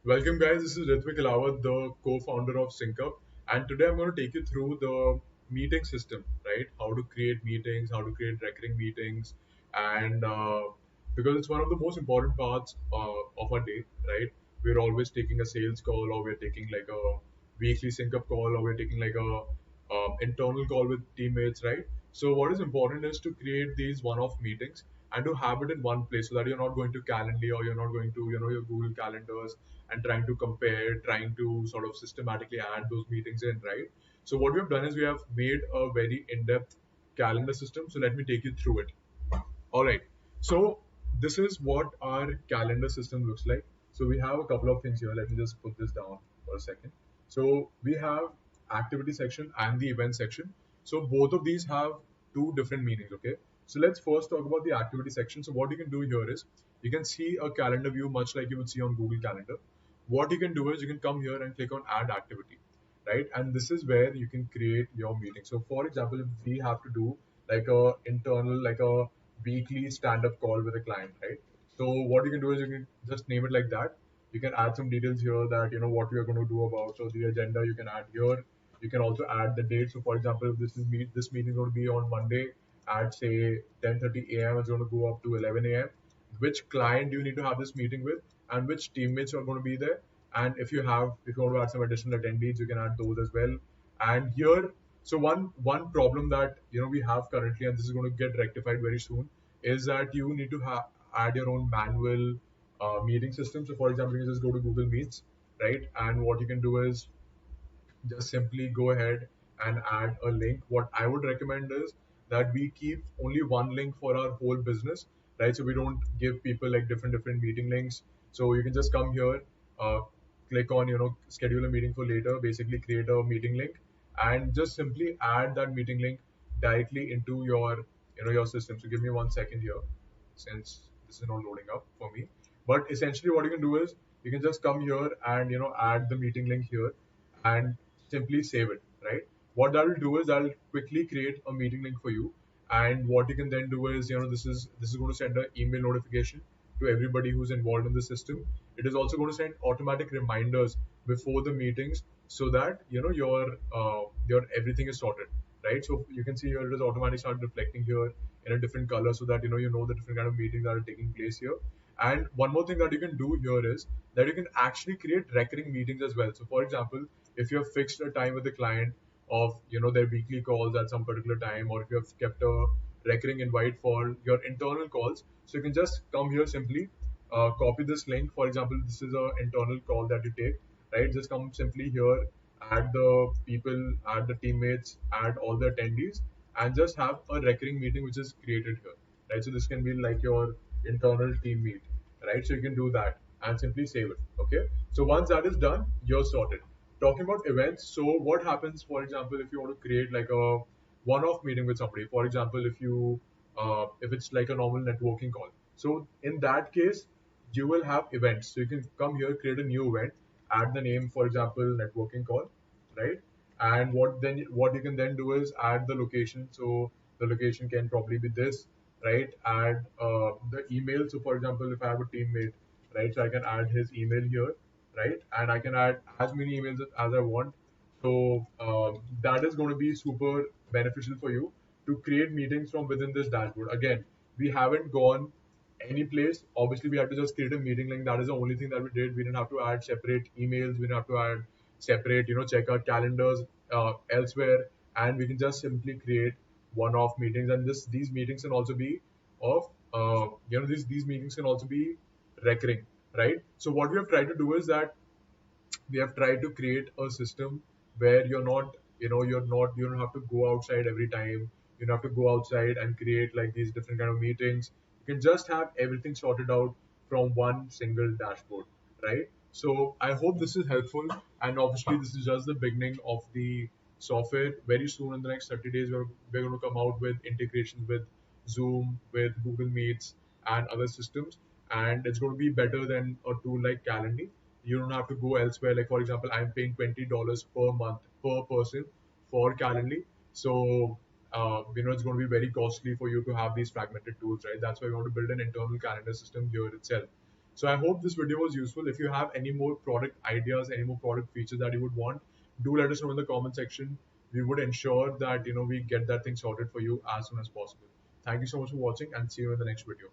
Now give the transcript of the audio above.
Welcome, guys. This is Ritvik Ilawat, the co-founder of SyncUp, and today I'm going to take you through the meeting system, right? How to create meetings, how to create recurring meetings, and because it's one of the most important parts of our day, right? We're always taking a sales call, or we're taking like a weekly SyncUp call, or we're taking like a internal call with teammates, right? So what is important is to create these one-off meetings and to have it in one place so that you're not going to Calendly or you're not going to your Google calendars and trying to compare, trying to sort of systematically add those meetings in, right? So what we have done is we have made a very in-depth calendar system. So let me take you through it. All right. So this is what our calendar system looks like. So we have a couple of things here. Let me just put this down for a second. So we have activity section and the event section. So both of these have two different meanings. Okay. So let's first talk about the activity section. So what you can do here is you can see a calendar view much like you would see on Google Calendar. What you can do is you can come here and click on add activity, right? And this is where you can create your meeting. So for example, if we have to do like a internal, like a weekly stand-up call with a client, right? So what you can do is you can just name it like that. You can add some details here that what we are going to do about. So the agenda you can add here. You can also add the date. So for example, if this meeting is going to be on Monday at say 10:30 a.m. It's going to go up to 11 a.m. Which client do you need to have this meeting with, and which teammates are going to be there. And if you want to add some additional attendees, you can add those as well. And here, so one problem that we have currently, and this is going to get rectified very soon, is that you need to add your own manual meeting system. So for example, you just go to Google Meets, right? And what you can do is just simply go ahead and add a link. What I would recommend is that we keep only one link for our whole business, right? So we don't give people like different meeting links. So you can just come here, uh, click on schedule a meeting for later, basically create a meeting link, and just simply add that meeting link directly into your system. So give me 1 second here, since this is not loading up for me. But essentially, what you can do is you can just come here and add the meeting link here and simply save it, right? What that will do is that'll quickly create a meeting link for you. And what you can then do is, this is going to send an email notification to everybody who's involved in the system. It is also going to send automatic reminders before the meetings so that your everything is sorted, right? So you can see here it is automatically start reflecting here in a different color so that you know the different kind of meetings that are taking place here. And one more thing that you can do here is that you can actually create recurring meetings as well. So for example, if you have fixed a time with the client of their weekly calls at some particular time, or if you have kept a recurring invite for your internal calls, so you can just come here simply, copy this link. For example, this is a internal call that you take, right? Just come simply here, add the people, add the teammates, add all the attendees, and just have a recurring meeting which is created here, right? So this can be like your internal team meet, right? So you can do that and simply save it. Okay, so once that is done, you're sorted. Talking about events, so what happens, for example, if you want to create like a one-off meeting with somebody, for example, if it's like a normal networking call, so in that case you will have events. So you can come here, create a new event, add the name, for example, networking call, right? And what you can then do is add the location. So the location can probably be this, right? Add the email. So for example, if I have a teammate, right, so I can add his email here, right? And I can add as many emails as I want. So that is going to be super beneficial for you to create meetings from within this dashboard. Again, we haven't gone any place. Obviously, we had to just create a meeting link. That is the only thing that we did. We didn't have to add separate emails. We didn't have to add separate, check our calendars elsewhere, and we can just simply create one-off meetings. And these meetings can also be of, these meetings can also be recurring, right? So what we have tried to do is that we have tried to create a system where you're not you don't have to go outside every time. You don't have to go outside and create like these different kind of meetings. You can just have everything sorted out from one single dashboard, right? So I hope this is helpful, and obviously this is just the beginning of the software. Very soon, in the next 30 days, we're going to come out with integrations with Zoom, with Google Meets, and other systems, and it's going to be better than a tool like Calendly. You don't have to go elsewhere. Like for example, I'm paying $20 per month per person for Calendly. So it's going to be very costly for you to have these fragmented tools, right? That's why we want to build an internal calendar system here itself. So I hope this video was useful. If you have any more product ideas, any more product features that you would want, do let us know in the comment section. We would ensure that we get that thing sorted for you as soon as possible. Thank you so much for watching, and see you in the next video.